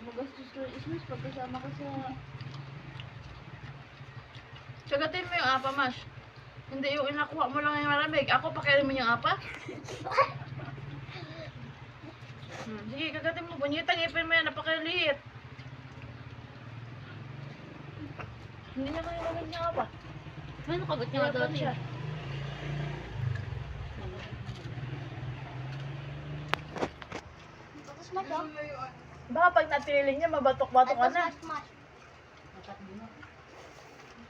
Magastos ko yung ismis pagkasama ko sa... Sagatin mo yung apa, Mas. Hindi yung inakuha mo lang yung malamig. Ako, pakainin mo yung apa. Sige, kagatin mo. Bunyitang ipin mo yan. Napakaliit. Hindi niya kaya lamig niya apa. Ano kabot niya nga doon siya? Tapos mata. Baka pag natiling niya, mabatok-batok ka na. Smash.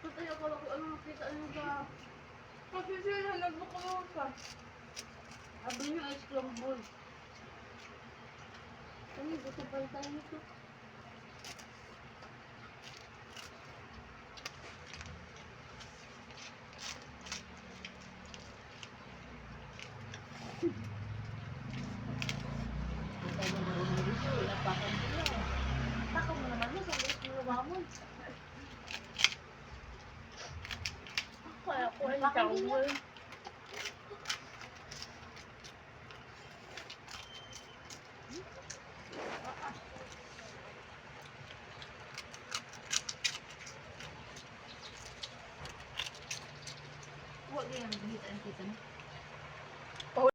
Patay ako lang kung ano makita ano ba. Kasi sila, nagbukulong ka. Sabi niyo ice cream bowl. Ano, gusto pa tayo nito. Takaw mo naman mo, sa gusto mo lumamon. Kaya ko ay Bakit hindi tawal. Huwag yan, hihitaan kita na.